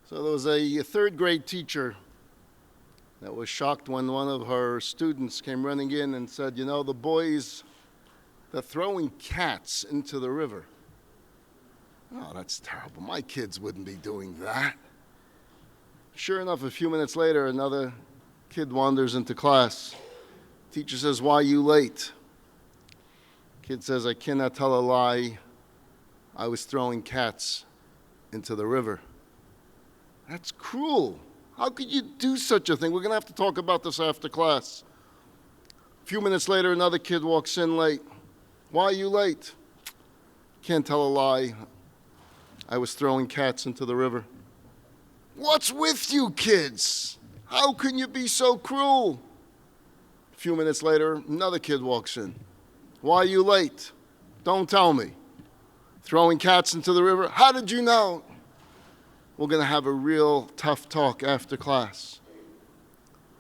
So there was a third grade teacher that was shocked when one of her students came running in and said, you know, the boys, they're throwing cats into the river. Oh, that's terrible. My kids wouldn't be doing that. Sure enough, a few minutes later, another kid wanders into class. Teacher says, why are you late? Kid says, I cannot tell a lie. I was throwing cats into the river. That's cruel. How could you do such a thing? We're going to have to talk about this after class. A few minutes later, another kid walks in late. Why are you late? Can't tell a lie. I was throwing cats into the river. What's with you kids? How can you be so cruel? A few minutes later, another kid walks in. Why are you late? Don't tell me. Throwing cats into the river? How did you know? We're going to have a real tough talk after class.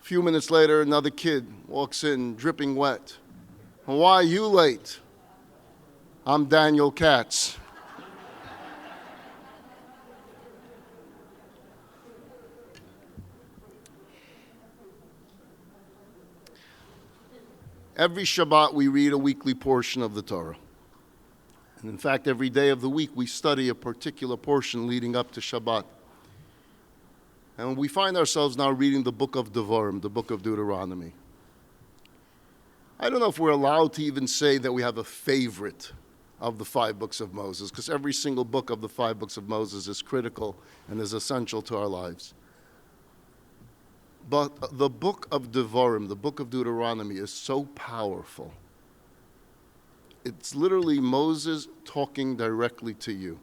A few minutes later, another kid walks in, dripping wet. Why are you late? I'm Daniel Katz. Every Shabbat, we read a weekly portion of the Torah. And in fact, every day of the week, we study a particular portion leading up to Shabbat. And we find ourselves now reading the book of Devarim, the book of Deuteronomy. I don't know if we're allowed to even say that we have a favorite of the 5 books of Moses, because every single book of the 5 books of Moses is critical and is essential to our lives. But the book of Devarim, the book of Deuteronomy, is so powerful. It's literally Moses talking directly to you.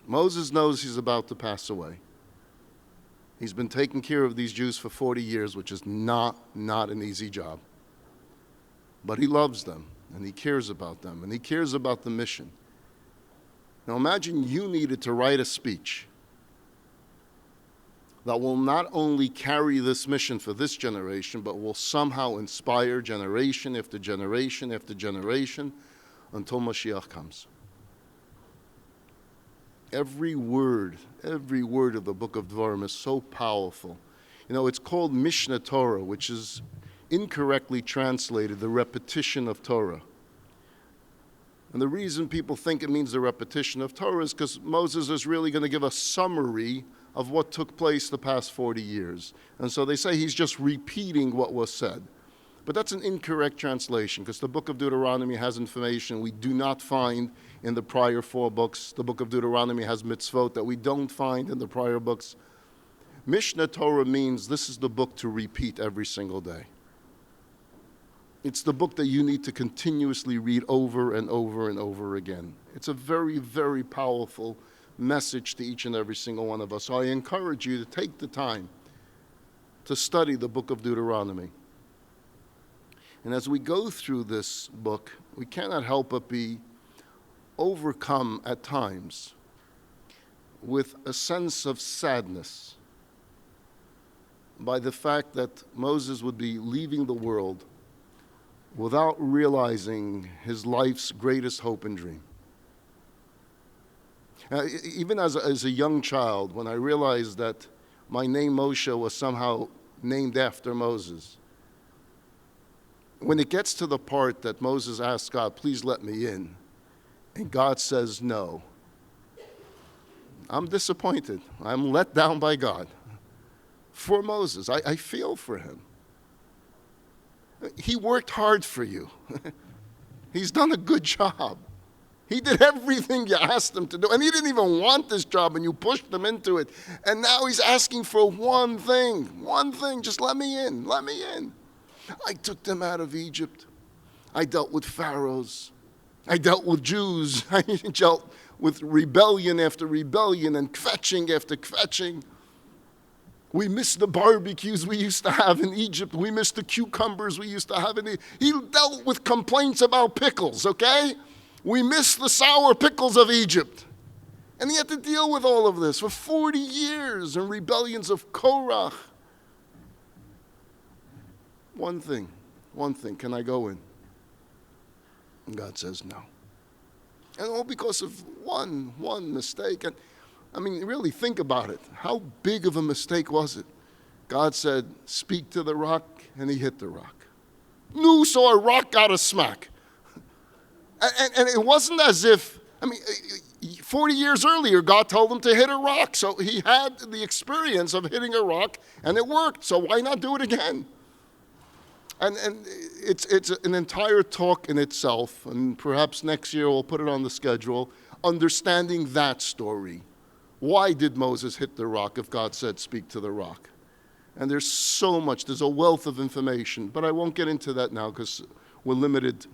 Moses knows he's about to pass away. He's been taking care of these Jews for 40 years, which is not an easy job. But he loves them, and he cares about them, and he cares about the mission. Now imagine you needed to write a speech that will not only carry this mission for this generation, but will somehow inspire generation after generation after generation until Mashiach comes. Every word of the book of Devarim is so powerful. You know, it's called Mishnah Torah, which is incorrectly translated the repetition of Torah. And the reason people think it means the repetition of Torah is because Moses is really going to give a summary of what took place the past 40 years. And so they say he's just repeating what was said. But that's an incorrect translation, because the book of Deuteronomy has information we do not find in the prior 4 books. The book of Deuteronomy has mitzvot that we don't find in the prior books. Mishnah Torah means this is the book to repeat every single day. It's the book that you need to continuously read over and over and over again. It's a very, very powerful message to each and every single one of us. So I encourage you to take the time to study the book of Deuteronomy. And as we go through this book, we cannot help but be overcome at times with a sense of sadness by the fact that Moses would be leaving the world without realizing his life's greatest hope and dream. Even as a young child, when I realized that my name Moshe was somehow named after Moses, when it gets to the part that Moses asks God, please let me in, and God says no, I'm disappointed. I'm let down by God. For Moses, I feel for him. He worked hard for you. He's done a good job. He did everything you asked him to do. And he didn't even want this job, and you pushed him into it. And now he's asking for one thing, just let me in, let me in. I took them out of Egypt. I dealt with pharaohs. I dealt with Jews. I dealt with rebellion after rebellion and kvetching after kvetching. We missed the barbecues we used to have in Egypt. We missed the cucumbers we used to have in Egypt. He dealt with complaints about pickles, okay? We missed the sour pickles of Egypt. And he had to deal with all of this for 40 years and rebellions of Korach. One thing, can I go in? And God says no. And all because of one mistake. And I mean, really think about it. How big of a mistake was it? God said, speak to the rock, and he hit the rock. No, so a rock got a smack. And it wasn't as if, 40 years earlier, God told him to hit a rock. So he had the experience of hitting a rock, and it worked. So why not do it again? And it's an entire talk in itself, and perhaps next year we'll put it on the schedule, understanding that story. Why did Moses hit the rock if God said, speak to the rock? And there's so much, there's a wealth of information, but I won't get into that now because we're limited to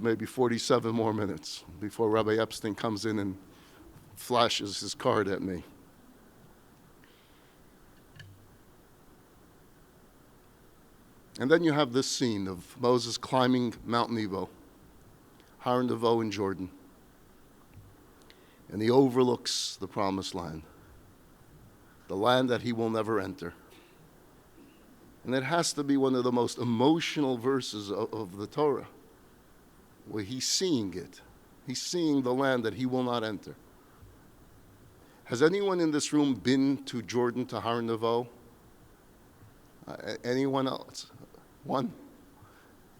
maybe 47 more minutes before Rabbi Epstein comes in and flashes his card at me. And then you have this scene of Moses climbing Mount Nebo, Har Nevo in Jordan, and he overlooks the promised land, the land that he will never enter. And it has to be one of the most emotional verses of the Torah, where he's seeing it. He's seeing the land that he will not enter. Has anyone in this room been to Jordan, to Har Nevo? Anyone else? One?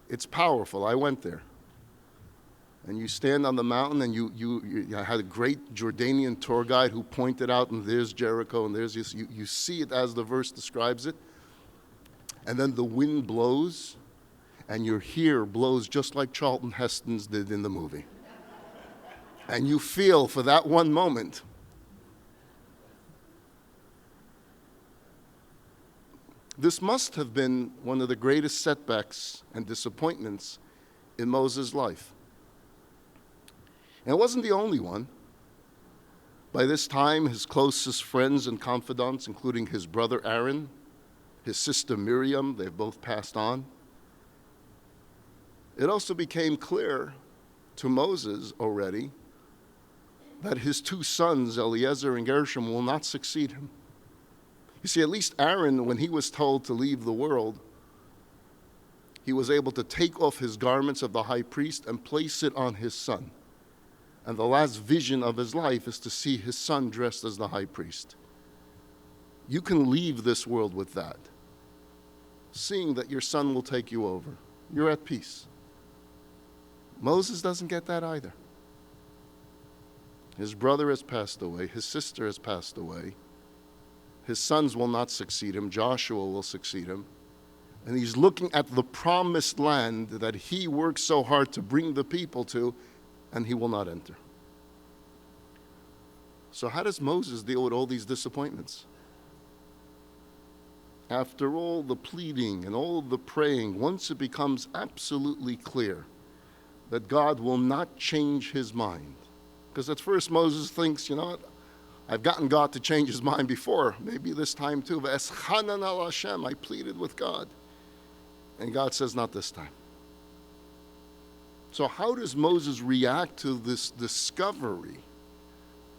It's powerful. I went there. And you stand on the mountain, and you had a great Jordanian tour guide who pointed out, and there's Jericho, and there's this. You see it as the verse describes it. And then the wind blows, and your hair blows just like Charlton Heston's did in the movie. And you feel for that one moment. This must have been one of the greatest setbacks and disappointments in Moses' life. And it wasn't the only one. By this time, his closest friends and confidants, including his brother Aaron, his sister Miriam, they've both passed on. It also became clear to Moses already that his two sons, Eliezer and Gershom, will not succeed him. You see, at least Aaron, when he was told to leave the world, he was able to take off his garments of the high priest and place it on his son. And the last vision of his life is to see his son dressed as the high priest. You can leave this world with that, seeing that your son will take you over. You're at peace. Moses doesn't get that either. His brother has passed away. His sister has passed away. His sons will not succeed him. Joshua will succeed him. And he's looking at the promised land that he worked so hard to bring the people to, and he will not enter. So how does Moses deal with all these disappointments? After all the pleading and all the praying, once it becomes absolutely clear that God will not change his mind, because at first Moses thinks, you know what, I've gotten God to change his mind before, maybe this time too. V'eschanan al Hashem, I pleaded with God. And God says, not this time. So how does Moses react to this discovery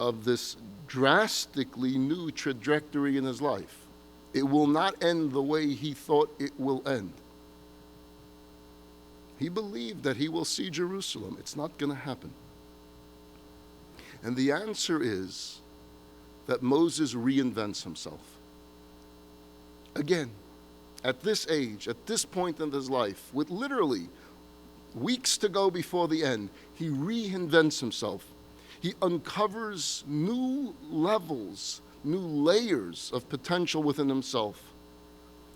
of this drastically new trajectory in his life? It will not end the way he thought it will end. He believed that he will see Jerusalem. It's not going to happen. And the answer is that Moses reinvents himself. Again, at this age, at this point in his life, with literally weeks to go before the end, he reinvents himself. He uncovers new levels, new layers of potential within himself.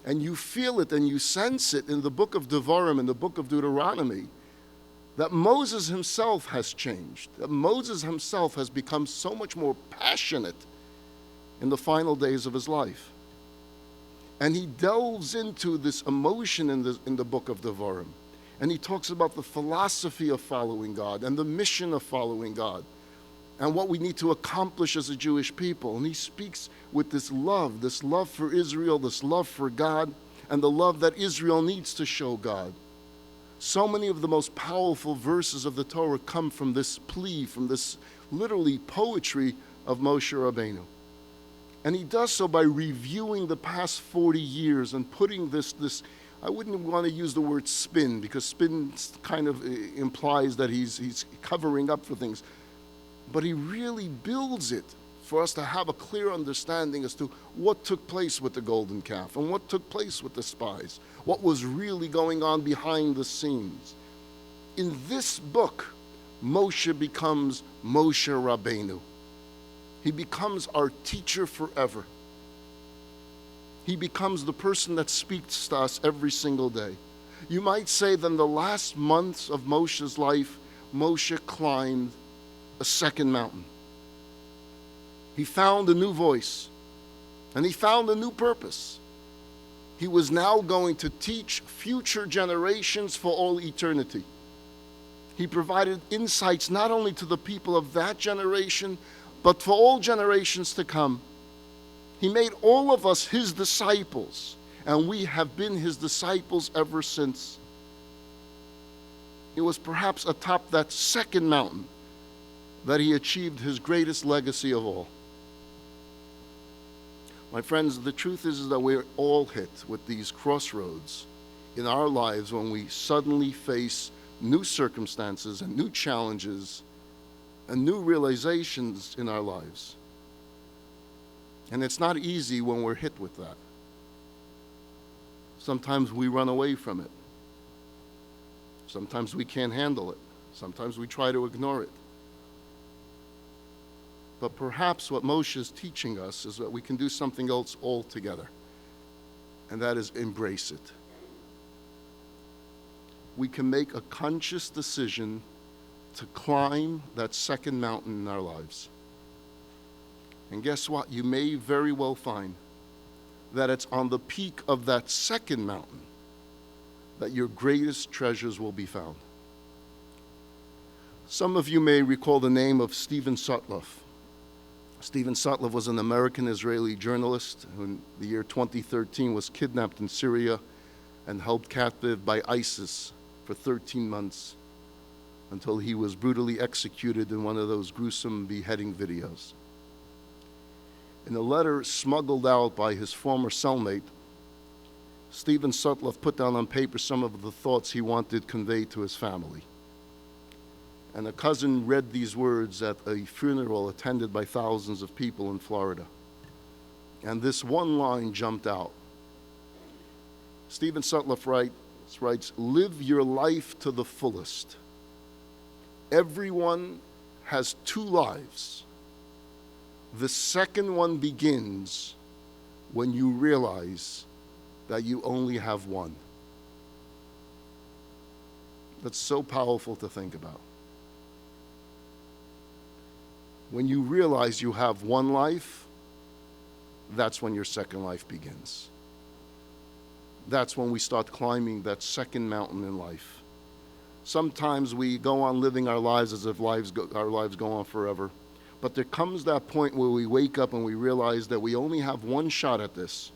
And you feel it and you sense it in the book of Devarim, in the book of Deuteronomy, that Moses himself has changed, that Moses himself has become so much more passionate in the final days of his life. And he delves into this emotion in the book of Devarim. And he talks about the philosophy of following God and the mission of following God and what we need to accomplish as a Jewish people. And he speaks with this love for Israel, this love for God, and the love that Israel needs to show God. So many of the most powerful verses of the Torah come from this plea, from this literally poetry of Moshe Rabbeinu. And he does so by reviewing the past 40 years and putting this I wouldn't want to use the word spin, because spin kind of implies that he's covering up for things. But he really builds it for us to have a clear understanding as to what took place with the golden calf and what took place with the spies, what was really going on behind the scenes. In this book, Moshe becomes Moshe Rabbeinu. He becomes our teacher forever. He becomes the person that speaks to us every single day. You might say that in the last months of Moshe's life, Moshe climbed a second mountain. He found a new voice, and he found a new purpose. He was now going to teach future generations for all eternity. He provided insights not only to the people of that generation, but for all generations to come. He made all of us his disciples, and we have been his disciples ever since. It was perhaps atop that second mountain that he achieved his greatest legacy of all. My friends, the truth is that we're all hit with these crossroads in our lives when we suddenly face new circumstances and new challenges and new realizations in our lives. And it's not easy when we're hit with that. Sometimes we run away from it. Sometimes we can't handle it. Sometimes we try to ignore it. But perhaps what Moshe is teaching us is that we can do something else altogether, and that is embrace it. We can make a conscious decision to climb that second mountain in our lives. And guess what? You may very well find that it's on the peak of that second mountain that your greatest treasures will be found. Some of you may recall the name of Stephen Sotloff. Stephen Sotloff was an American-Israeli journalist who in the year 2013 was kidnapped in Syria and held captive by ISIS for 13 months until he was brutally executed in one of those gruesome beheading videos. In a letter smuggled out by his former cellmate, Stephen Sotloff put down on paper some of the thoughts he wanted conveyed to his family. And a cousin read these words at a funeral attended by thousands of people in Florida. And this one line jumped out. Stephen Sotloff writes, "Live your life to the fullest. Everyone has two lives. The second one begins when you realize that you only have one." That's so powerful to think about. When you realize you have one life, that's when your second life begins. That's when we start climbing that second mountain in life. Sometimes we go on living our lives as if our lives go on forever. But there comes that point where we wake up and we realize that we only have one shot at this.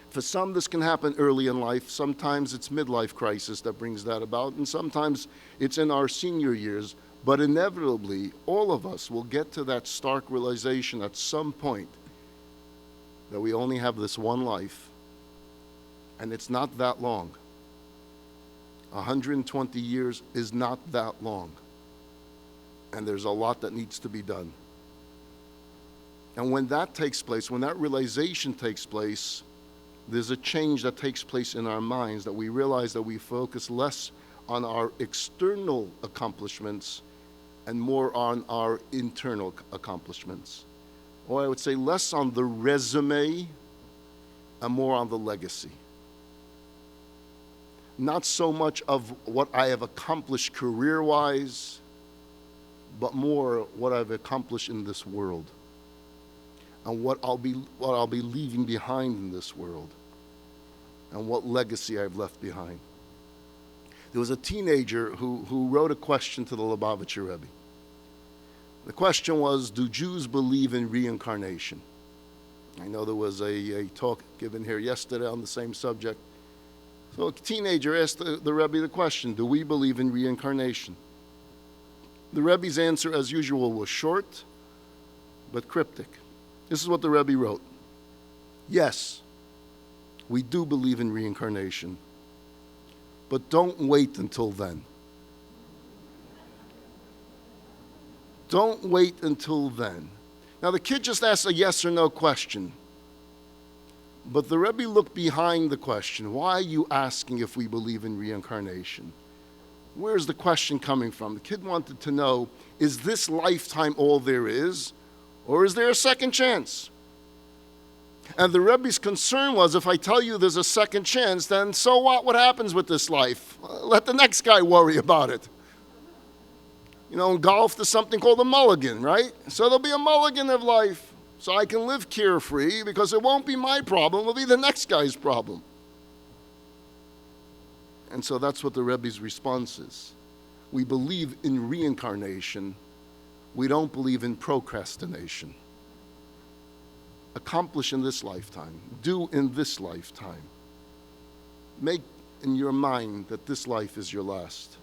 For some, this can happen early in life. Sometimes it's midlife crisis that brings that about, and sometimes it's in our senior years. But inevitably, all of us will get to that stark realization at some point that we only have this one life, and it's not that long. 120 years is not that long, and there's a lot that needs to be done. And when that takes place, when that realization takes place, there's a change that takes place in our minds, that we realize that we focus less on our external accomplishments and more on our internal accomplishments. Or I would say less on the resume and more on the legacy. Not so much of what I have accomplished career-wise, but more what I've accomplished in this world and what I'll be leaving behind in this world and what legacy I've left behind. There was a teenager who wrote a question to the Lubavitcher Rebbe. The question was, do Jews believe in reincarnation? I know there was a talk given here yesterday on the same subject. So a teenager asked the Rebbe the question, do we believe in reincarnation? The Rebbe's answer, as usual, was short but cryptic. This is what the Rebbe wrote. Yes, we do believe in reincarnation. But don't wait until then. Don't wait until then. Now the kid just asked a yes or no question. But the Rebbe looked behind the question. Why are you asking if we believe in reincarnation? Where's the question coming from? The kid wanted to know, is this lifetime all there is? Or is there a second chance? And the Rebbe's concern was, if I tell you there's a second chance, then so what? What happens with this life? Let the next guy worry about it. You know, in golf, there's something called a mulligan, right? So there'll be a mulligan of life. So I can live carefree because it won't be my problem. It'll be the next guy's problem. And so that's what the Rebbe's response is. We believe in reincarnation. We don't believe in procrastination. Accomplish in this lifetime. Do in this lifetime. Make in your mind that this life is your last.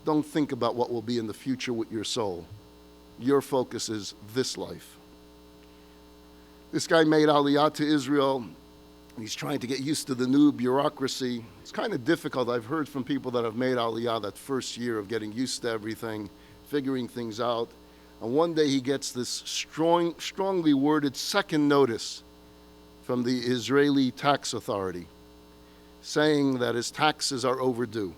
Don't think about what will be in the future with your soul. Your focus is this life. This guy made Aliyah to Israel. He's trying to get used to the new bureaucracy. It's kind of difficult. I've heard from people that have made Aliyah that first year of getting used to everything, figuring things out. And one day he gets this strongly worded second notice from the Israeli tax authority saying that his taxes are overdue.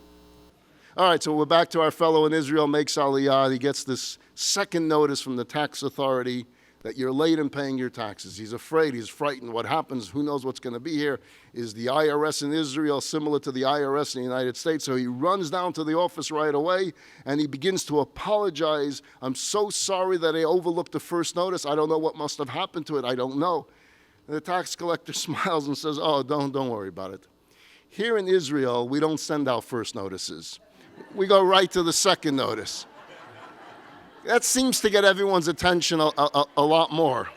All right, so we're back to our fellow in Israel, makes Aliyah. He gets this second notice from the tax authority that you're late in paying your taxes. He's afraid, he's frightened. What happens? Who knows what's going to be here? Is the IRS in Israel similar to the IRS in the United States? So he runs down to the office right away and he begins to apologize. I'm so sorry that I overlooked the first notice. I don't know what must have happened to it. I don't know. And the tax collector smiles and says, oh, don't worry about it. Here in Israel, we don't send out first notices. We go right to the second notice. That seems to get everyone's attention a lot more.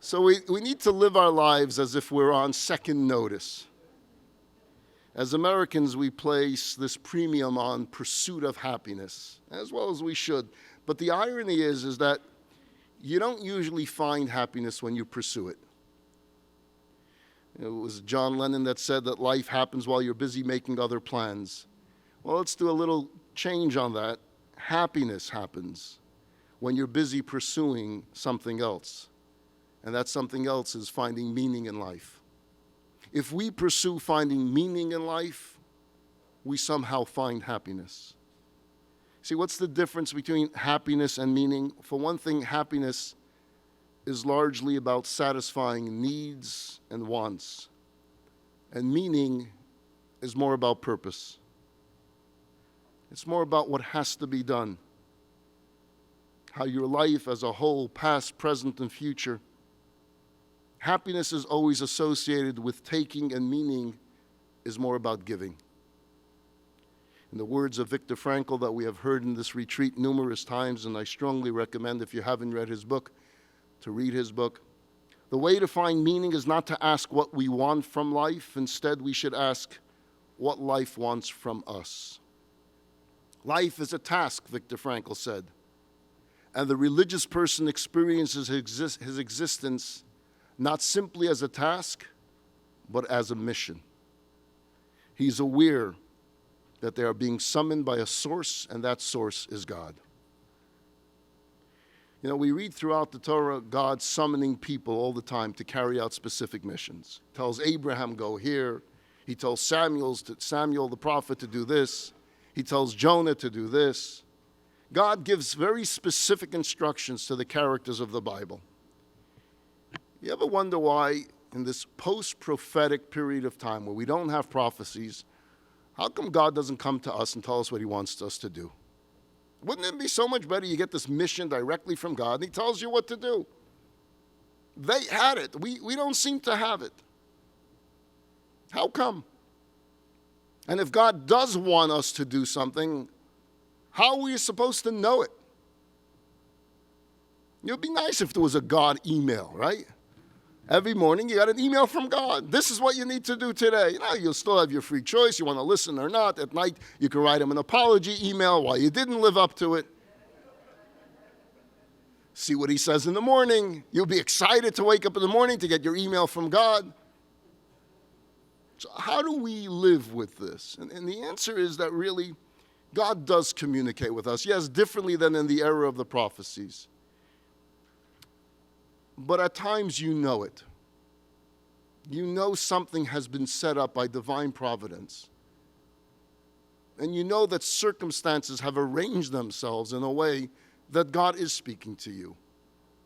So we need to live our lives as if we're on second notice. As Americans, we place this premium on pursuit of happiness, as well as we should. But the irony is that you don't usually find happiness when you pursue it. It was John Lennon that said that life happens while you're busy making other plans. Well, let's do a little change on that. Happiness happens when you're busy pursuing something else. And that something else is finding meaning in life. If we pursue finding meaning in life, we somehow find happiness. See, what's the difference between happiness and meaning? For one thing, happiness is largely about satisfying needs and wants. And meaning is more about purpose. It's more about what has to be done. How your life as a whole, past, present, and future. Happiness is always associated with taking, and meaning is more about giving. In the words of Viktor Frankl that we have heard in this retreat numerous times, and I strongly recommend, if you haven't read his book, to read his book. The way to find meaning is not to ask what we want from life. Instead, we should ask what life wants from us. Life is a task, Viktor Frankl said. And the religious person experiences his existence not simply as a task, but as a mission. He's aware that they are being summoned by a source, and that source is God. You know, we read throughout the Torah God summoning people all the time to carry out specific missions. He tells Abraham, go here. He tells Samuel the prophet to do this. He tells Jonah to do this. God gives very specific instructions to the characters of the Bible. You ever wonder why in this post-prophetic period of time where we don't have prophecies, how come God doesn't come to us and tell us what he wants us to do? Wouldn't it be so much better you get this mission directly from God and he tells you what to do? They had it. We don't seem to have it. How come? And if God does want us to do something, how are we supposed to know it? It would be nice if there was a God email, right? Every morning you got an email from God. This is what you need to do today. You know, you'll still have your free choice. You want to listen or not. At night, you can write him an apology email why you didn't live up to it. See what he says in the morning. You'll be excited to wake up in the morning to get your email from God. So how do we live with this? And the answer is that really God does communicate with us, yes, differently than in the era of the prophecies. But at times you know it. You know something has been set up by divine providence. And you know that circumstances have arranged themselves in a way that God is speaking to you.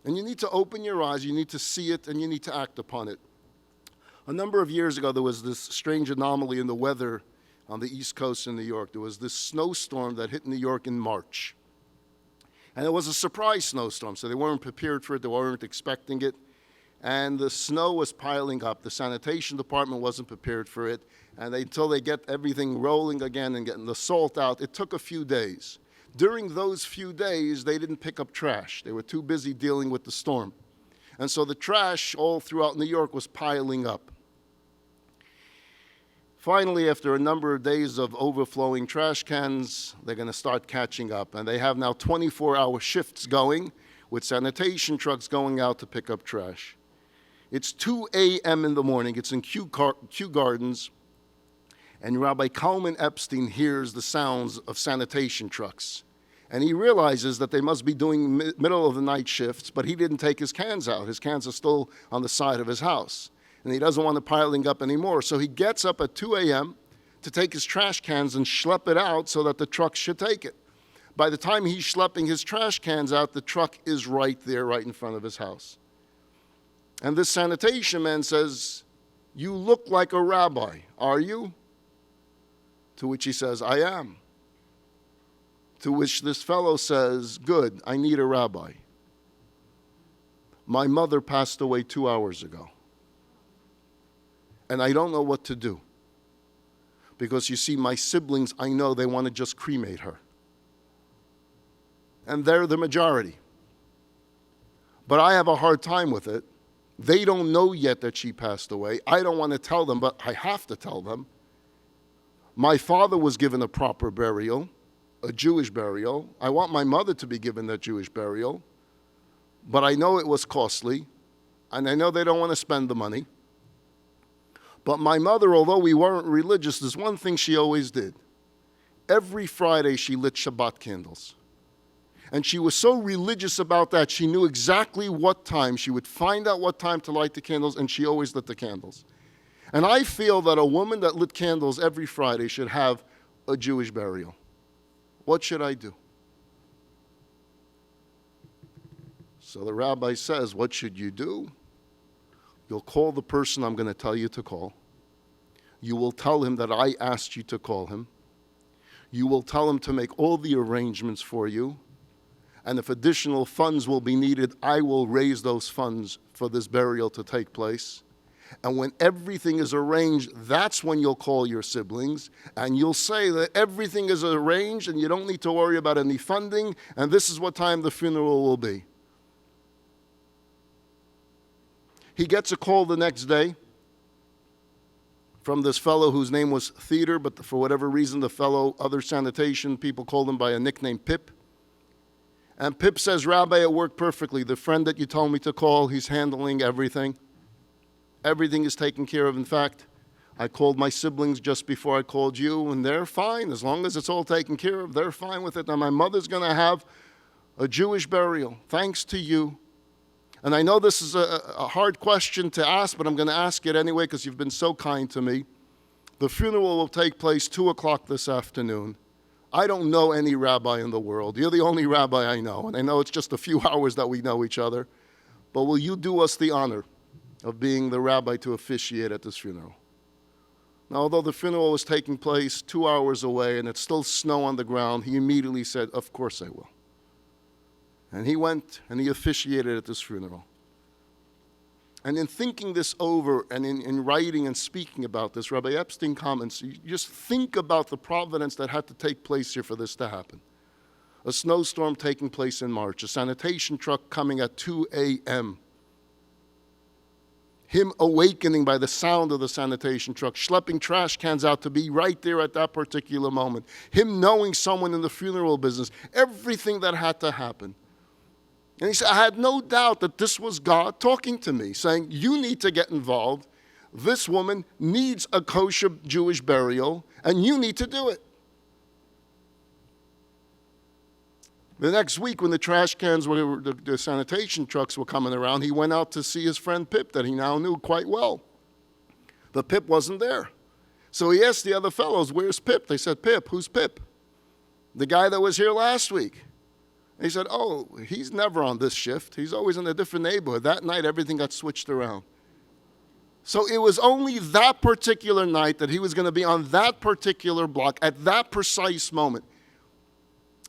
And you need to open your eyes, you need to see it, and you need to act upon it. A number of years ago, there was this strange anomaly in the weather on the East Coast in New York. There was this snowstorm that hit New York in March. And it was a surprise snowstorm, so they weren't prepared for it, they weren't expecting it. And the snow was piling up. The sanitation department wasn't prepared for it. And until they get everything rolling again and getting the salt out, it took a few days. During those few days, they didn't pick up trash. They were too busy dealing with the storm. And so the trash all throughout New York was piling up. Finally, after a number of days of overflowing trash cans, they're going to start catching up. And they have now 24-hour shifts going with sanitation trucks going out to pick up trash. It's 2 a.m. in the morning. It's in Kew Gardens. And Rabbi Kalman Epstein hears the sounds of sanitation trucks. And he realizes that they must be doing middle of the night shifts, but he didn't take his cans out. His cans are still on the side of his house. And he doesn't want them piling up anymore. So he gets up at 2 a.m. to take his trash cans and schlep it out so that the truck should take it. By the time he's schlepping his trash cans out, the truck is right there, right in front of his house. And this sanitation man says, "You look like a rabbi, are you?" To which he says, "I am." To which this fellow says, "Good, I need a rabbi. My mother passed away 2 hours ago. And I don't know what to do. Because you see, my siblings, I know they want to just cremate her. And they're the majority. But I have a hard time with it. They don't know yet that she passed away. I don't want to tell them, but I have to tell them. My father was given a proper burial, a Jewish burial. I want my mother to be given that Jewish burial. But I know it was costly. And I know they don't want to spend the money. But my mother, although we weren't religious, there's one thing she always did. Every Friday she lit Shabbat candles. And she was so religious about that, she knew exactly what time. She would find out what time to light the candles, and she always lit the candles. And I feel that a woman that lit candles every Friday should have a Jewish burial. What should I do? So the rabbi says, what should you do? You'll call the person I'm going to tell you to call. You will tell him that I asked you to call him. You will tell him to make all the arrangements for you. And if additional funds will be needed, I will raise those funds for this burial to take place. And when everything is arranged, that's when you'll call your siblings. And you'll say that everything is arranged and you don't need to worry about any funding. And this is what time the funeral will be. He gets a call the next day from this fellow whose name was Theater, but for whatever reason, the fellow, other sanitation people called him by a nickname, Pip. And Pip says, "Rabbi, it worked perfectly. The friend that you told me to call, he's handling everything. Everything is taken care of. In fact, I called my siblings just before I called you, and they're fine. As long as it's all taken care of, they're fine with it. And my mother's going to have a Jewish burial, thanks to you. And I know this is a hard question to ask, but I'm going to ask it anyway because you've been so kind to me. The funeral will take place 2 o'clock this afternoon. I don't know any rabbi in the world. You're the only rabbi I know, and I know it's just a few hours that we know each other. But will you do us the honor of being the rabbi to officiate at this funeral?" Now, although the funeral was taking place 2 hours away and it's still snow on the ground, he immediately said, "Of course I will." And he went and he officiated at this funeral. And in thinking this over and in writing and speaking about this, Rabbi Epstein comments, you just think about the providence that had to take place here for this to happen. A snowstorm taking place in March, a sanitation truck coming at 2 a.m., him awakening by the sound of the sanitation truck, schlepping trash cans out to be right there at that particular moment, him knowing someone in the funeral business, everything that had to happen. And he said, I had no doubt that this was God talking to me, saying, you need to get involved. This woman needs a kosher Jewish burial, and you need to do it. The next week, when the trash cans were, the sanitation trucks were coming around, he went out to see his friend Pip that he now knew quite well. But Pip wasn't there. So he asked the other fellows, where's Pip? They said, Pip, who's Pip? The guy that was here last week. He said, oh, he's never on this shift. He's always in a different neighborhood. That night, everything got switched around. So it was only that particular night that he was going to be on that particular block at that precise moment.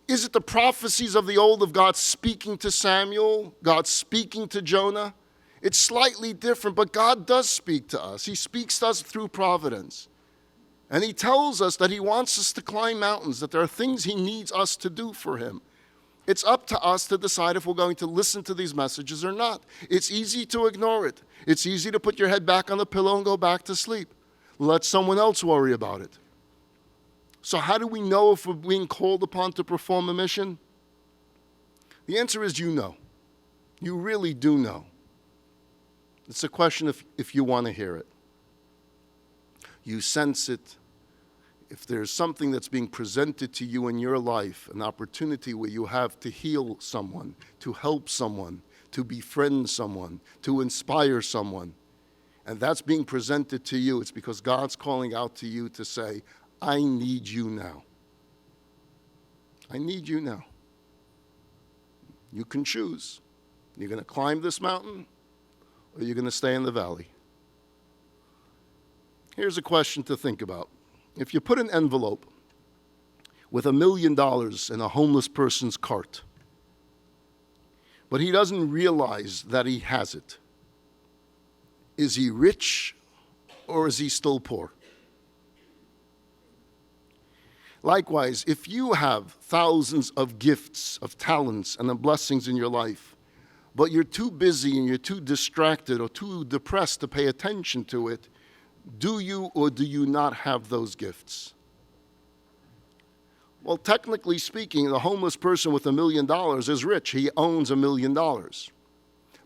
Is it the prophecies of the old of God speaking to Samuel, God speaking to Jonah? It's slightly different, but God does speak to us. He speaks to us through providence. And he tells us that he wants us to climb mountains, that there are things he needs us to do for him. It's up to us to decide if we're going to listen to these messages or not. It's easy to ignore it. It's easy to put your head back on the pillow and go back to sleep. Let someone else worry about it. So how do we know if we're being called upon to perform a mission? The answer is you know. You really do know. It's a question if you want to hear it. You sense it. If there's something that's being presented to you in your life, an opportunity where you have to heal someone, to help someone, to befriend someone, to inspire someone, and that's being presented to you, it's because God's calling out to you to say, I need you now. I need you now. You can choose. You're going to climb this mountain, or you're going to stay in the valley. Here's a question to think about. If you put an envelope with $1 million in a homeless person's cart, but he doesn't realize that he has it, is he rich or is he still poor? Likewise, if you have thousands of gifts, of talents, and of blessings in your life, but you're too busy and you're too distracted or too depressed to pay attention to it, do you or do you not have those gifts? Well, technically speaking, the homeless person with $1 million is rich. He owns $1 million.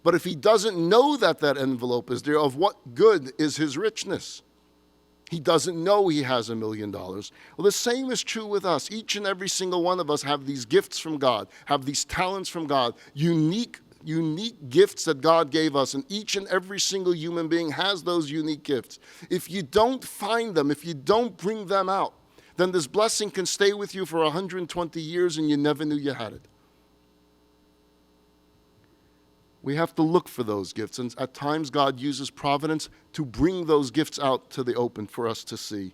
But if he doesn't know that that envelope is there, of what good is his richness? He doesn't know he has $1 million. Well, the same is true with us. Each and every single one of us have these gifts from God, have these talents from God, unique gifts that God gave us, and each and every single human being has those unique gifts. If you don't find them, if you don't bring them out, then this blessing can stay with you for 120 years and you never knew you had it. We have to look for those gifts, and at times God uses providence to bring those gifts out to the open for us to see.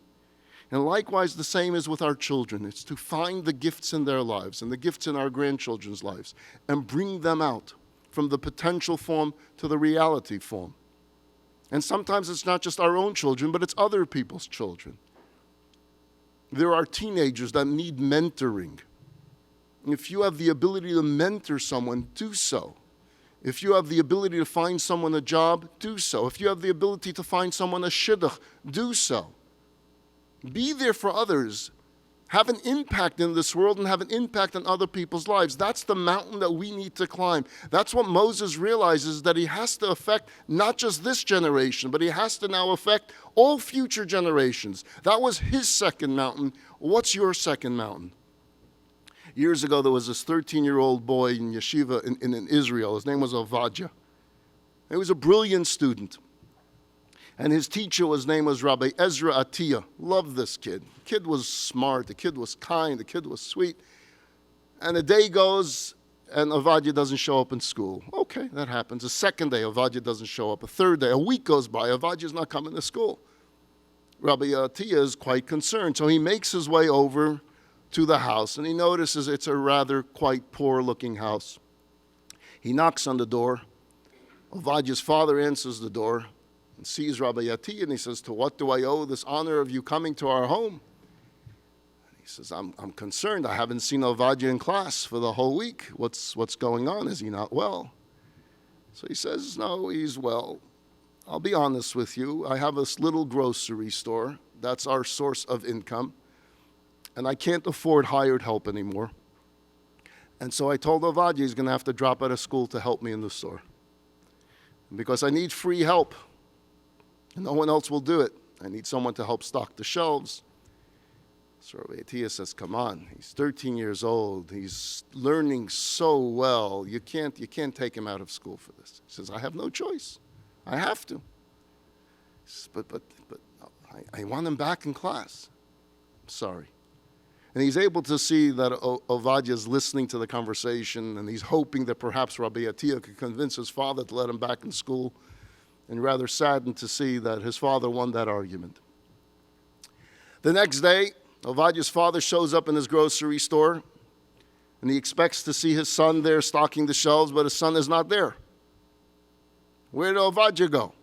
And likewise, the same is with our children. It's to find the gifts in their lives and the gifts in our grandchildren's lives and bring them out from the potential form to the reality form. And sometimes it's not just our own children, but it's other people's children. There are teenagers that need mentoring. If you have the ability to mentor someone, do so. If you have the ability to find someone a job, do so. If you have the ability to find someone a shidduch, do so. Be there for others. Have an impact in this world and have an impact on other people's lives. That's the mountain that we need to climb. That's what Moses realizes, that he has to affect not just this generation, but he has to now affect all future generations. That was his second mountain. What's your second mountain? Years ago, there was this 13-year-old boy in yeshiva in Israel. His name was Ovadia. He was a brilliant student. And his teacher, his name was Rabbi Ezra Atiyah. Loved this kid. The kid was smart. The kid was kind. The kid was sweet. And a day goes, and Ovadia doesn't show up in school. Okay, that happens. A second day, Ovadia doesn't show up. A third day, a week goes by, Ovadia's not coming to school. Rabbi Atiyah is quite concerned. So he makes his way over to the house, and he notices it's a rather quite poor-looking house. He knocks on the door. Ovadia's father answers the door and sees Rabbi Atiyah, and he says, to what do I owe this honor of you coming to our home? And he says, I'm concerned. I haven't seen Ovadia in class for the whole week. What's going on? Is he not well? So he says, no, he's well. I'll be honest with you. I have this little grocery store. That's our source of income. And I can't afford hired help anymore. And so I told Ovadia he's going to have to drop out of school to help me in the store. And because I need free help. And no one else will do it. I need someone to help stock the shelves. So Rabbi Atiyah says, come on, he's 13 years old. He's learning so well. You can't take him out of school for this. He says, I have no choice. I have to. He says, but I want him back in class. I'm sorry. And he's able to see that Ovadia is listening to the conversation, and he's hoping that perhaps Rabbi Atiyah could convince his father to let him back in school, and rather saddened to see that his father won that argument. The next day, Ovadia's father shows up in his grocery store, and he expects to see his son there stocking the shelves, but his son is not there. Where did Ovadia go?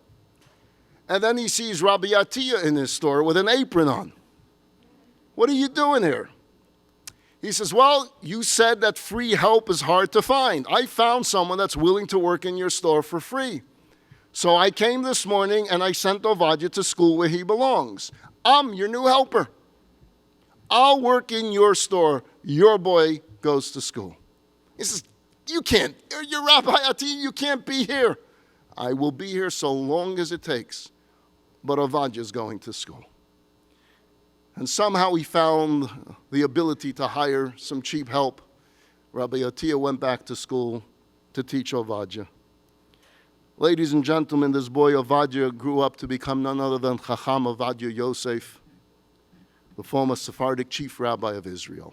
And then he sees Rabbi Atiyah in his store with an apron on. What are you doing here? He says, well, you said that free help is hard to find. I found someone that's willing to work in your store for free. So I came this morning and I sent Ovadia to school where he belongs. I'm your new helper. I'll work in your store. Your boy goes to school. He says, you can't. You're Rabbi Atiyah. You can't be here. I will be here so long as it takes. But Ovadia is going to school. And somehow he found the ability to hire some cheap help. Rabbi Atiyah went back to school to teach Ovadia. Ladies and gentlemen, this boy Ovadia grew up to become none other than Chacham Ovadia Yosef, the former Sephardic chief rabbi of Israel.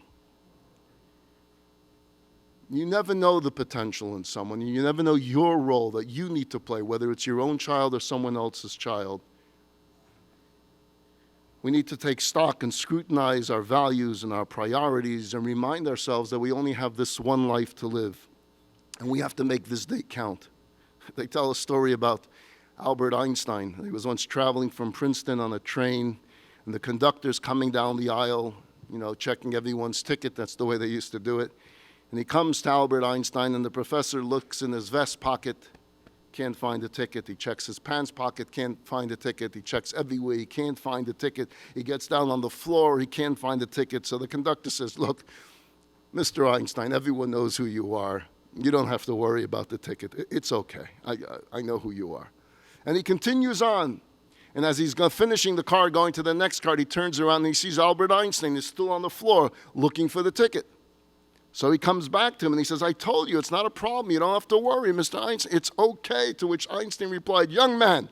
You never know the potential in someone. You never know your role that you need to play, whether it's your own child or someone else's child. We need to take stock and scrutinize our values and our priorities and remind ourselves that we only have this one life to live, and we have to make this day count. They tell a story about Albert Einstein. He was once traveling from Princeton on a train, and the conductor's coming down the aisle, checking everyone's ticket. That's the way they used to do it. And he comes to Albert Einstein, and the professor looks in his vest pocket, can't find a ticket. He checks his pants pocket, can't find a ticket. He checks everywhere, he can't find a ticket. He gets down on the floor, he can't find a ticket. So the conductor says, look, Mr. Einstein, everyone knows who you are. You don't have to worry about the ticket. It's okay. I know who you are. And he continues on. And as he's finishing the car, going to the next car, he turns around and he sees Albert Einstein is still on the floor looking for the ticket. So he comes back to him and he says, I told you, it's not a problem. You don't have to worry, Mr. Einstein. It's okay. To which Einstein replied, young man,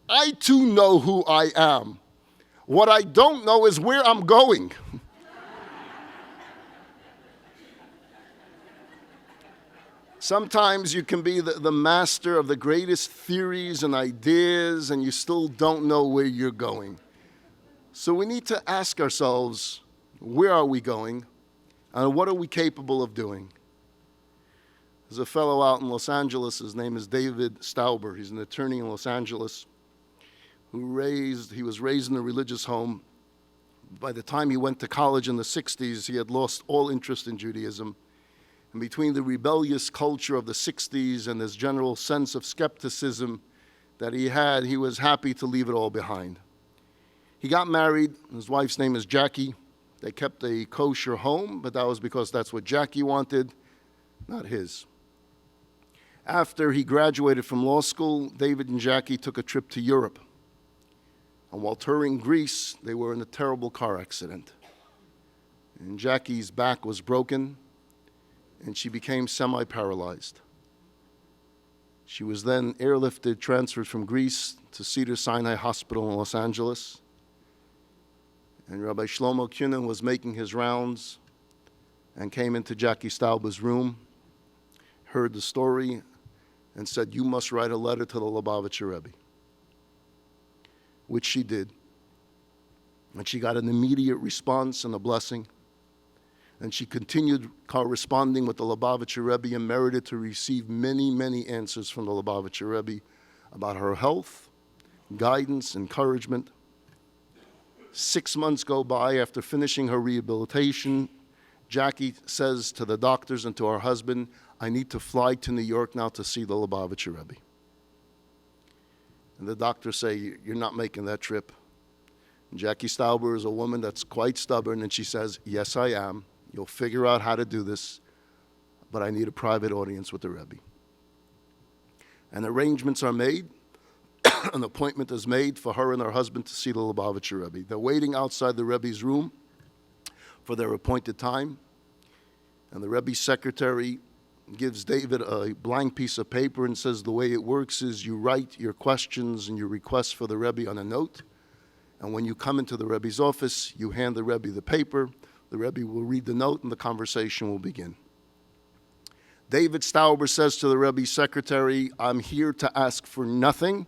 I too know who I am. What I don't know is where I'm going. Sometimes you can be the master of the greatest theories and ideas, and you still don't know where you're going. So we need to ask ourselves, where are we going, and what are we capable of doing? There's a fellow out in Los Angeles, his name is David Stauber. He's an attorney in Los Angeles he was raised in a religious home. By the time he went to college in the 60s, he had lost all interest in Judaism. And between the rebellious culture of the 60s and this general sense of skepticism that he was happy to leave it all behind. He got married. His wife's name is Jackie. They kept a kosher home, but that was because that's what Jackie wanted, not his. After he graduated from law school, David and Jackie took a trip to Europe. And while touring Greece, they were in a terrible car accident. And Jackie's back was broken, and she became semi-paralyzed. She was then airlifted, transferred from Greece to Cedars-Sinai Hospital in Los Angeles. And Rabbi Shlomo Kunin was making his rounds and came into Jackie Stauber's room, heard the story, and said, you must write a letter to the Lubavitcher Rebbe, which she did. And she got an immediate response and a blessing. And she continued corresponding with the Lubavitcher Rebbe and merited to receive many, many answers from the Lubavitcher Rebbe about her health, guidance, encouragement. 6 months go by after finishing her rehabilitation. Jackie says to the doctors and to her husband, I need to fly to New York now to see the Lubavitcher Rebbe. And the doctors say, you're not making that trip. And Jackie Stauber is a woman that's quite stubborn, and she says, yes, I am. You'll figure out how to do this, but I need a private audience with the Rebbe. And arrangements are made, An appointment is made for her and her husband to see the Lubavitcher Rebbe. They're waiting outside the Rebbe's room for their appointed time. And the Rebbe's secretary gives David a blank piece of paper and says the way it works is you write your questions and your requests for the Rebbe on a note. And when you come into the Rebbe's office, you hand the Rebbe the paper. The Rebbe will read the note and the conversation will begin. David Stauber says to the Rebbe's secretary, I'm here to ask for nothing.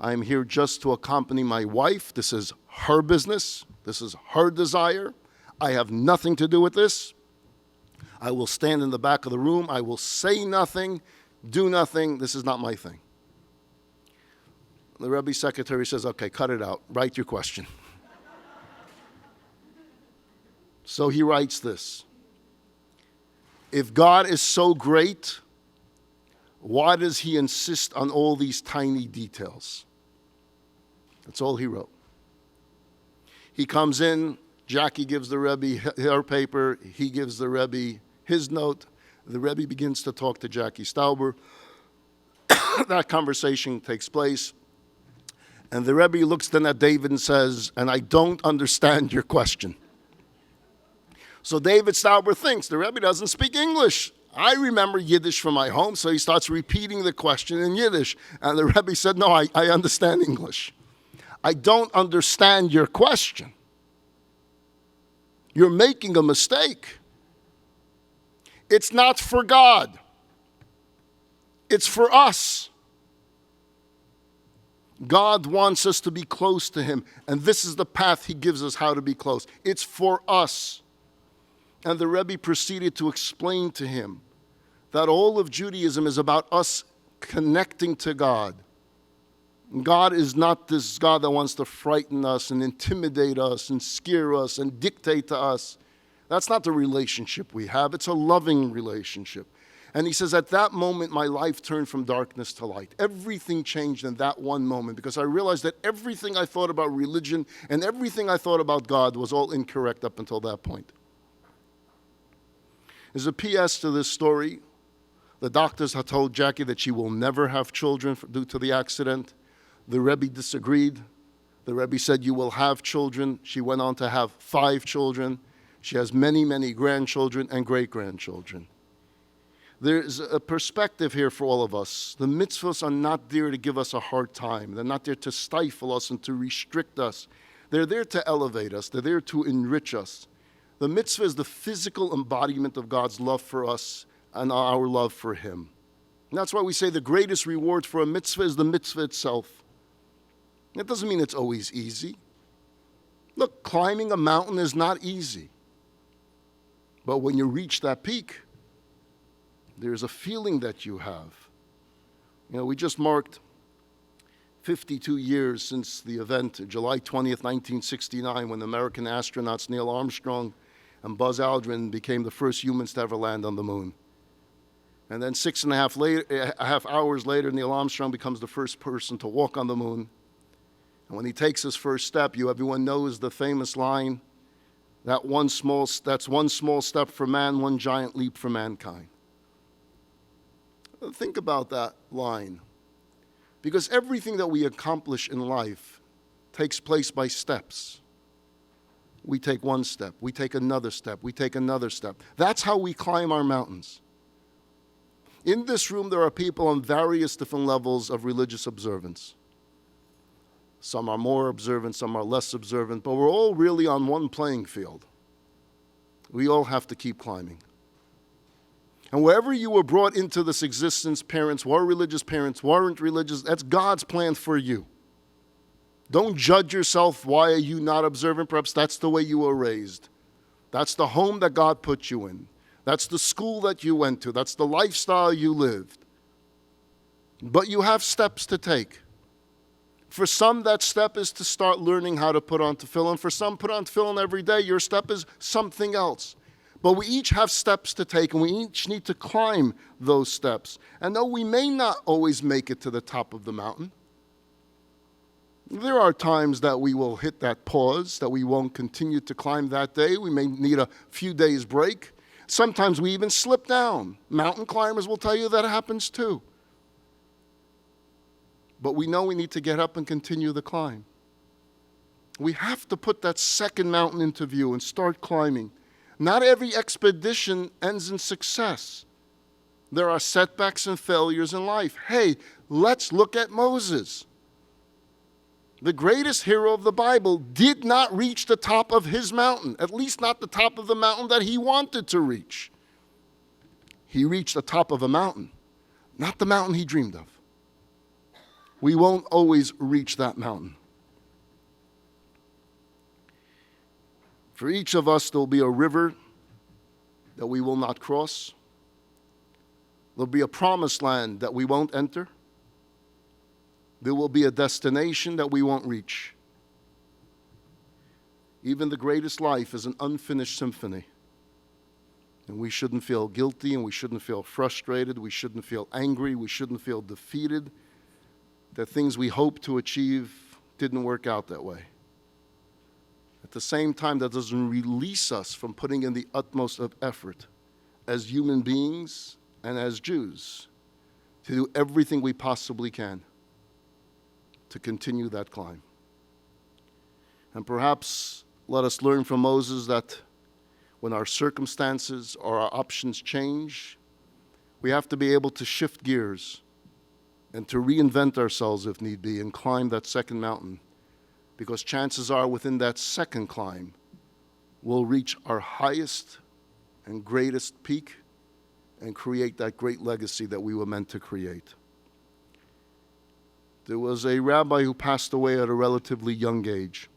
I'm here just to accompany my wife. This is her business. This is her desire. I have nothing to do with this. I will stand in the back of the room. I will say nothing, do nothing. This is not my thing. The Rebbe's secretary says, okay, cut it out. Write your question. So he writes this. If God is so great, why does he insist on all these tiny details? That's all he wrote. He comes in, Jackie gives the Rebbe her paper, he gives the Rebbe his note. The Rebbe begins to talk to Jackie Stauber. That conversation takes place. And the Rebbe looks then at David and says, and I don't understand your question. So David Stauber thinks the Rebbe doesn't speak English. I remember Yiddish from my home, so he starts repeating the question in Yiddish. And the Rebbe said, no, I understand English. I don't understand your question. You're making a mistake. It's not for God. It's for us. God wants us to be close to him, and this is the path he gives us how to be close. It's for us. And the Rebbe proceeded to explain to him that all of Judaism is about us connecting to God. God is not this God that wants to frighten us and intimidate us and scare us and dictate to us. That's not the relationship we have. It's a loving relationship. And he says, at that moment, my life turned from darkness to light. Everything changed in that one moment because I realized that everything I thought about religion and everything I thought about God was all incorrect up until that point. There's a P.S. to this story. The doctors had told Jackie that she will never have children due to the accident. The Rebbe disagreed. The Rebbe said, you will have children. She went on to have 5 children. She has many, many grandchildren and great-grandchildren. There's a perspective here for all of us. The mitzvahs are not there to give us a hard time. They're not there to stifle us and to restrict us. They're there to elevate us. They're there to enrich us. The mitzvah is the physical embodiment of God's love for us and our love for him. And that's why we say the greatest reward for a mitzvah is the mitzvah itself. That doesn't mean it's always easy. Look, climbing a mountain is not easy. But when you reach that peak, there's a feeling that you have. You know, we just marked 52 years since the event, July 20th, 1969, when American astronauts Neil Armstrong and Buzz Aldrin became the first humans to ever land on the moon. And then 6.5 hours later, Neil Armstrong becomes the first person to walk on the moon. And when he takes his first step, everyone knows the famous line, that's one small step for man, one giant leap for mankind. Think about that line. Because everything that we accomplish in life takes place by steps. We take one step, we take another step, we take another step. That's how we climb our mountains. In this room, there are people on various different levels of religious observance. Some are more observant, some are less observant, but we're all really on one playing field. We all have to keep climbing. And wherever you were brought into this existence, parents were religious, parents weren't religious, that's God's plan for you. Don't judge yourself. Why are you not observant? Perhaps that's the way you were raised. That's the home that God put you in. That's the school that you went to. That's the lifestyle you lived. But you have steps to take. For some, that step is to start learning how to put on tefillin. For some, put on tefillin every day. Your step is something else. But we each have steps to take, and we each need to climb those steps. And though we may not always make it to the top of the mountain, there are times that we will hit that pause, that we won't continue to climb that day. We may need a few days break. Sometimes we even slip down. Mountain climbers will tell you that happens too. but we know we need to get up and continue the climb. We have to put that second mountain into view and start climbing. Not every expedition ends in success. There are setbacks and failures in life. Hey, let's look at Moses. The greatest hero of the Bible did not reach the top of his mountain, at least not the top of the mountain that he wanted to reach. He reached the top of a mountain, not the mountain he dreamed of. We won't always reach that mountain. For each of us, there'll be a river that we will not cross. There'll be a promised land that we won't enter. There will be a destination that we won't reach. Even the greatest life is an unfinished symphony. And we shouldn't feel guilty, and we shouldn't feel frustrated, we shouldn't feel angry, we shouldn't feel defeated that things we hoped to achieve didn't work out that way. At the same time, that doesn't release us from putting in the utmost of effort as human beings and as Jews to do everything we possibly can to continue that climb. And perhaps let us learn from Moses that when our circumstances or our options change, we have to be able to shift gears and to reinvent ourselves if need be and climb that second mountain. Because chances are within that second climb, we'll reach our highest and greatest peak and create that great legacy that we were meant to create. There was a rabbi who passed away at a relatively young age.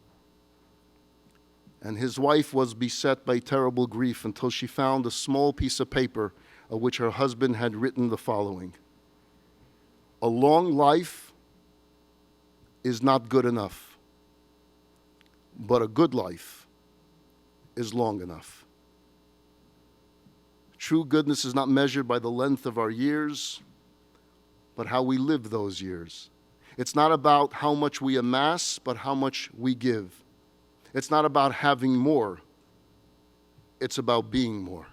And his wife was beset by terrible grief until she found a small piece of paper of which her husband had written the following: "A long life is not good enough, but a good life is long enough." True goodness is not measured by the length of our years, but how we live those years. It's not about how much we amass, but how much we give. It's not about having more. It's about being more.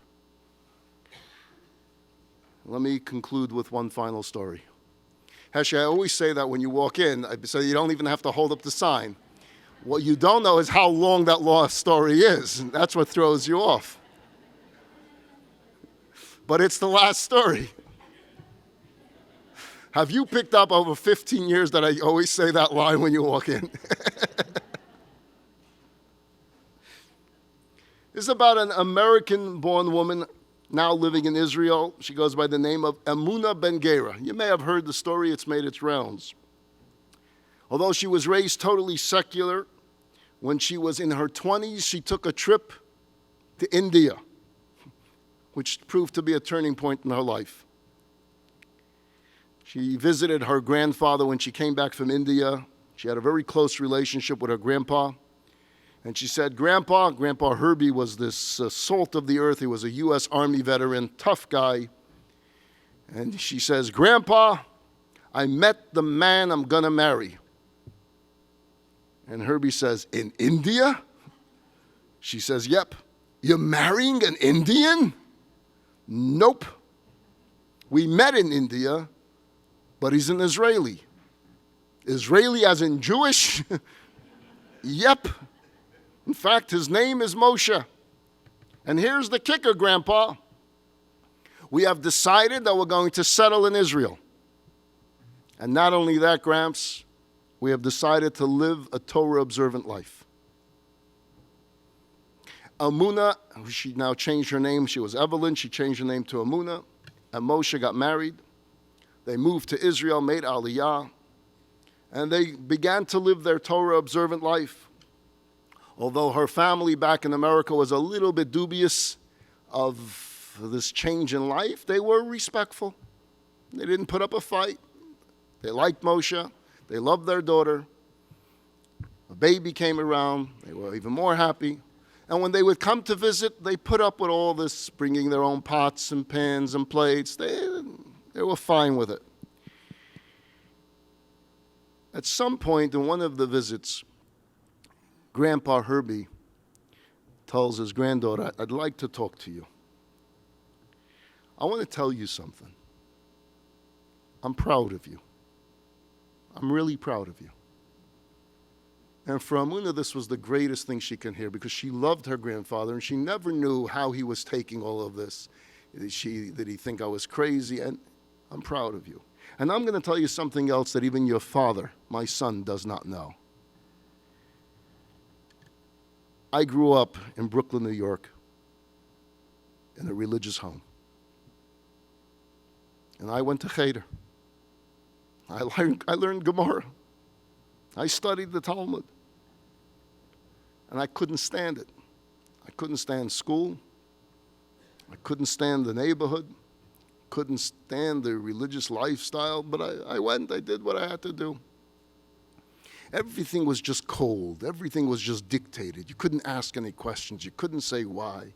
Let me conclude with one final story. Actually, I always say that when you walk in, so you don't even have to hold up the sign. What you don't know is how long that lost story is, and that's what throws you off. But it's the last story. Have you picked up over 15 years that I always say that line when you walk in? This is about an American-born woman now living in Israel. She goes by the name of Emunah Ben Gera. You may have heard the story. It's made its rounds. Although she was raised totally secular, when she was in her 20s, she took a trip to India, which proved to be a turning point in her life. She visited her grandfather when she came back from India. She had a very close relationship with her grandpa. And she said, Grandpa Herbie was this salt of the earth. He was a U.S. Army veteran, tough guy. And she says, Grandpa, I met the man I'm going to marry. And Herbie says, in India? She says, yep. You're marrying an Indian? Nope. We met in India, but he's an Israeli. Israeli as in Jewish? Yep. In fact, his name is Moshe. And here's the kicker, Grandpa. We have decided that we're going to settle in Israel. And not only that, Gramps, we have decided to live a Torah-observant life. Emunah, she now changed her name. She was Evelyn. She changed her name to Emunah. And Moshe got married. They moved to Israel, made Aliyah. And they began to live their Torah-observant life. Although her family back in America was a little bit dubious of this change in life, they were respectful. They didn't put up a fight. They liked Moshe. They loved their daughter. A baby came around. They were even more happy. And when they would come to visit, they put up with all this, bringing their own pots and pans and plates. They were fine with it. At some point in one of the visits, Grandpa Herbie tells his granddaughter, I'd like to talk to you. I want to tell you something. I'm proud of you. I'm really proud of you. And for Amuna, this was the greatest thing she can hear because she loved her grandfather and she never knew how he was taking all of this. Did he think I was crazy? And I'm proud of you. And I'm going to tell you something else that even your father, my son, does not know. I grew up in Brooklyn, New York, in a religious home. And I went to Cheder. I learned Gemara. I studied the Talmud. And I couldn't stand it. I couldn't stand school. I couldn't stand the neighborhood. Couldn't stand the religious lifestyle. But I went, I did what I had to do. Everything was just cold. Everything was just dictated. You couldn't ask any questions. You couldn't say why.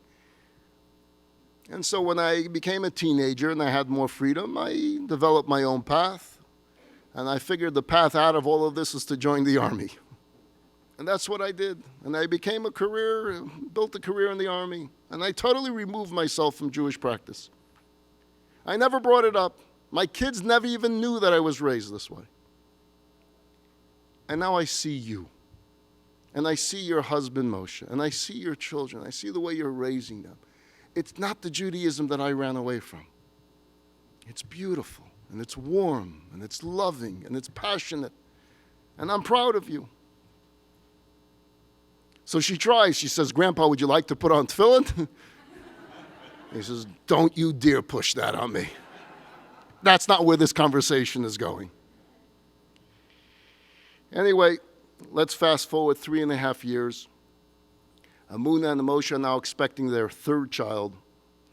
And so when I became a teenager and I had more freedom, I developed my own path. And I figured the path out of all of this is to join the army. And that's what I did. And I became built a career in the army. And I totally removed myself from Jewish practice. I never brought it up. My kids never even knew that I was raised this way. And now I see you. And I see your husband, Moshe. And I see your children. I see the way you're raising them. It's not the Judaism that I ran away from. It's beautiful. And it's warm. And it's loving. And it's passionate. And I'm proud of you. So she tries. She says, Grandpa, would you like to put on tefillin? He says, don't you dare push that on me. That's not where this conversation is going. Anyway, let's fast forward 3.5 years. Amuna and Moshe are now expecting their third child.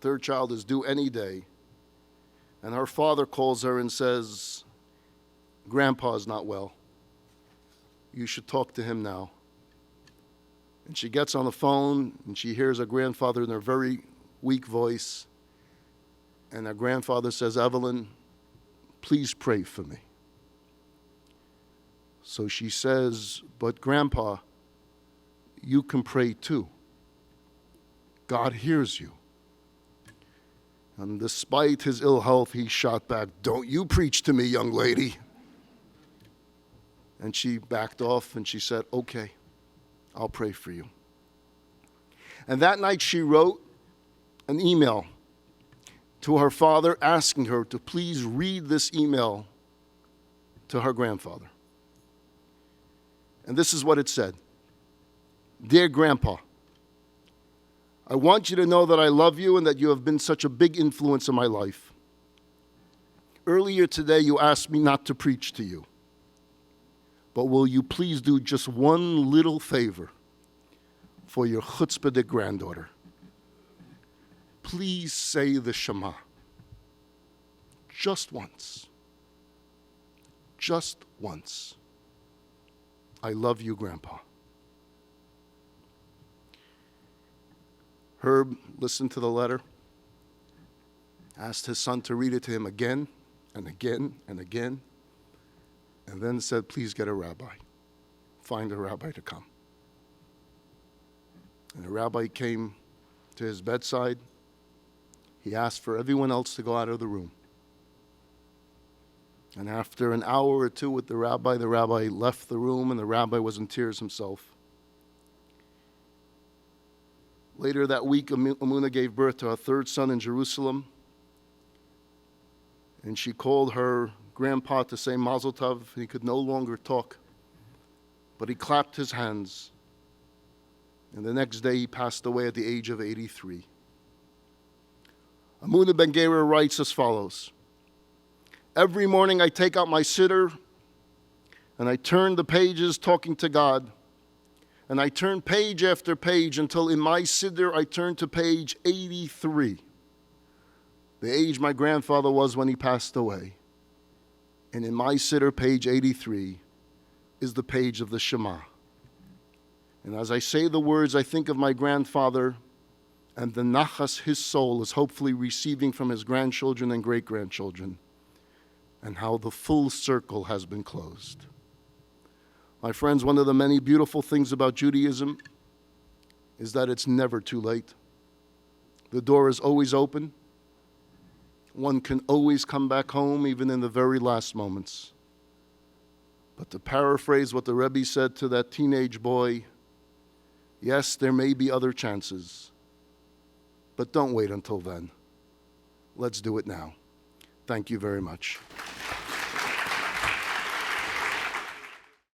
Third child is due any day. And her father calls her and says, Grandpa's not well. You should talk to him now. And she gets on the phone and she hears her grandfather in a very weak voice. And her grandfather says, Evelyn, please pray for me. So she says, but Grandpa, you can pray too. God hears you. And despite his ill health, he shot back, don't you preach to me, young lady. And she backed off and she said, okay, I'll pray for you. And that night she wrote an email to her father asking her to please read this email to her grandfather. And this is what it said. Dear Grandpa, I want you to know that I love you and that you have been such a big influence in my life. Earlier today, you asked me not to preach to you. But will you please do just one little favor for your chutzpahdik granddaughter? Please say the Shema. Just once. Just once. I love you, Grandpa. Herb listened to the letter, asked his son to read it to him again and again and again, and then said, please get a rabbi. Find a rabbi to come. And the rabbi came to his bedside. He asked for everyone else to go out of the room. And after an hour or two with the rabbi left the room, and the rabbi was in tears himself. Later that week, Amuna gave birth to her third son in Jerusalem. And she called her grandpa to say Mazel Tov. He could no longer talk, but he clapped his hands. And the next day, he passed away at the age of 83. Amuna Ben Gera writes as follows. Every morning I take out my siddur and I turn the pages talking to God. And I turn page after page until in my siddur I turn to page 83. The age my grandfather was when he passed away. And in my siddur, page 83, is the page of the Shema. And as I say the words, I think of my grandfather and the nachas his soul is hopefully receiving from his grandchildren and great-grandchildren, and how the full circle has been closed. My friends, one of the many beautiful things about Judaism is that it's never too late. The door is always open. One can always come back home, even in the very last moments. But to paraphrase what the Rebbe said to that teenage boy, yes, there may be other chances, but don't wait until then. Let's do it now. Thank you very much.